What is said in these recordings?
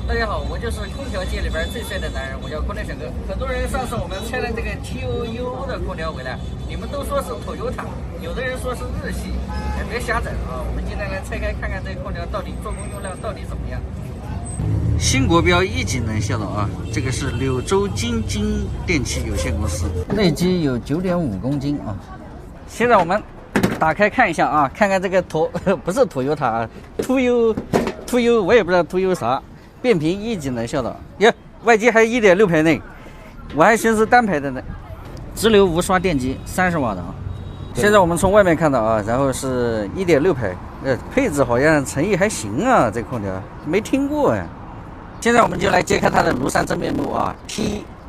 大家好，我就是空调界里边最帅的男人，我叫空调小哥。很多人上次我们拆了这个 TOUO 的空调回来，你们都说是 Toyota， 有的人说是日系，别瞎整啊！我们今天来拆开看看这个空调到底做工用料到底怎么样。新国标1级能效的啊，这个是柳州京津电器有限公司，内积有9.5公斤啊。现在我们打开看一下啊，看看这个不是 Toyota 啊 ，TOUO 我也不知道 TOUO 啥。变频1级能效的呀，外机还1.6排呢，我还寻思单排的呢。直流无刷电机30瓦的啊。现在我们从外面看到啊，然后是1.6排，配置好像诚意还行啊，这空调没听过哎。现在我们就来揭开它的庐山真面目啊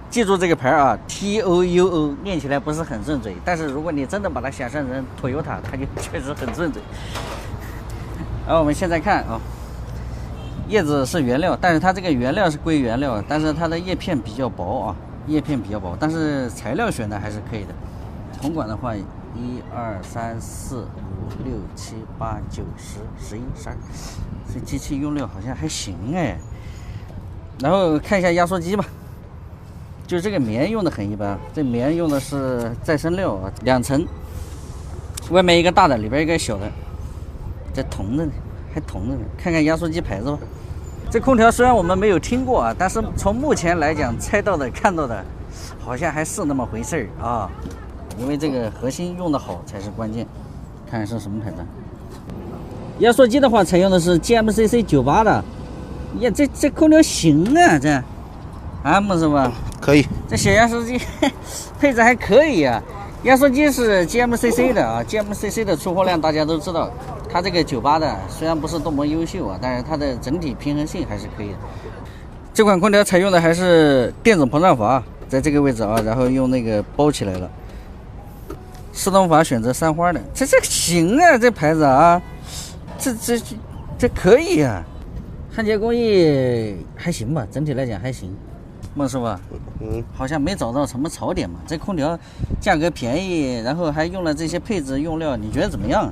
记住这个牌啊 ，TOUO 念起来不是很顺嘴，但是如果你真的把它想象成 Toyota， 它就确实很顺嘴。然后我们现在看啊。叶子是原料，但是它这个原料是硅原料，但是它的叶片比较薄啊，叶片比较薄，但是材料选的还是可以的。铜管的话，1、2、3、4、5、6、7、8、9、10、11、12，这机器用料好像还行哎。然后看一下压缩机吧，就这个棉用的很一般，这棉用的是再生料啊，2层，外面一个大的，里边一个小的，这铜的呢。还铜的呢，看看压缩机牌子吧。这空调虽然我们没有听过啊，但是从目前来讲，猜到的、看到的，好像还是那么回事儿啊。因为这个核心用的好才是关键。看是什么牌子？压缩机的话，采用的是 GMCC 98的。呀，这空调行啊，这啊，孟师傅可以。这小压缩机配置还可以啊。压缩机是 GMCC 的啊 ，GMCC 的出货量大家都知道。它这个98的虽然不是多么优秀啊，但是它的整体平衡性还是可以的。这款空调采用的还是电子膨胀阀，在这个位置啊，然后用那个包起来了。制动阀选择3花的，这行啊，这牌子啊，这可以啊。焊接工艺还行吧，整体来讲还行。孟师傅，好像没找到什么槽点嘛。这空调价格便宜，然后还用了这些配置用料，你觉得怎么样？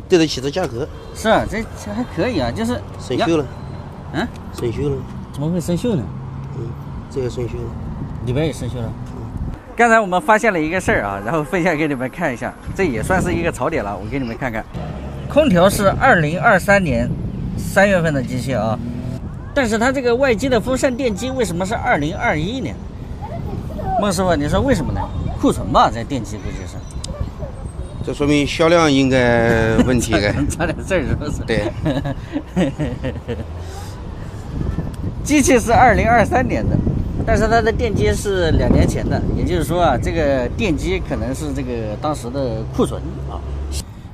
对得起这价格。是啊，这还可以啊，就是生锈了。嗯，生锈了。怎么会生锈呢？这个生锈了，里边也生锈了。刚才我们发现了一个事儿啊，然后分享给你们看一下，这也算是一个槽点了。我给你们看看，空调是2023年3月份的机器啊，但是它这个外机的风扇电机为什么是2021年？孟师傅，你说为什么呢？库存吧，这电机估计是。这说明销量应该问题该差点事儿是不是？对。机器是2023年的，但是它的电机是2年前的，也就是说啊，这个电机可能是这个当时的库存啊。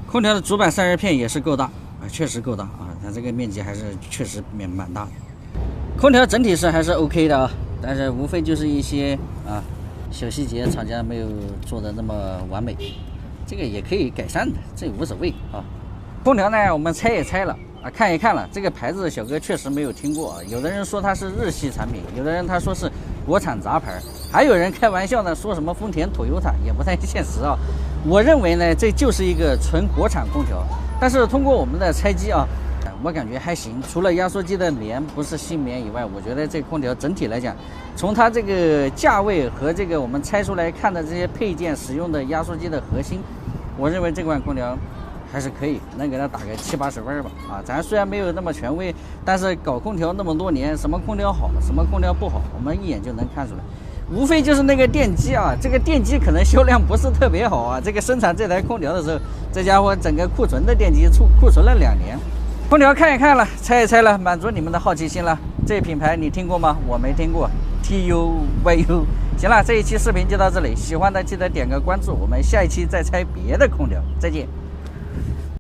空调的主板散热片也是够大啊，确实够大啊，它这个面积还是确实蛮大的。空调整体是还是 OK 的啊，但是无非就是一些啊小细节，厂家没有做的那么完美。这个也可以改善的，这无所谓啊。空调呢，我们拆也拆了啊，看也看了，这个牌子小哥确实没有听过啊。有的人说它是日系产品，有的人他说是国产杂牌，还有人开玩笑呢，说什么丰田、Toyota，也不太现实啊。我认为呢，这就是一个纯国产空调。但是通过我们的拆机啊，我感觉还行。除了压缩机的棉不是新棉以外，我觉得这空调整体来讲，从它这个价位和这个我们拆出来看的这些配件使用的压缩机的核心，我认为这款空调还是可以，能给它打个70、80分吧。啊，咱虽然没有那么权威，但是搞空调那么多年，什么空调好，什么空调不好，我们一眼就能看出来。无非就是那个电机啊，这个电机可能销量不是特别好啊。这个生产这台空调的时候，这家伙整个库存的电机库存了2年。空调看一看了，拆一拆了，满足你们的好奇心了。这品牌你听过吗？我没听过 ，TUYU。行了，这一期视频就到这里，喜欢的记得点个关注，我们下一期再拆别的空调，再见。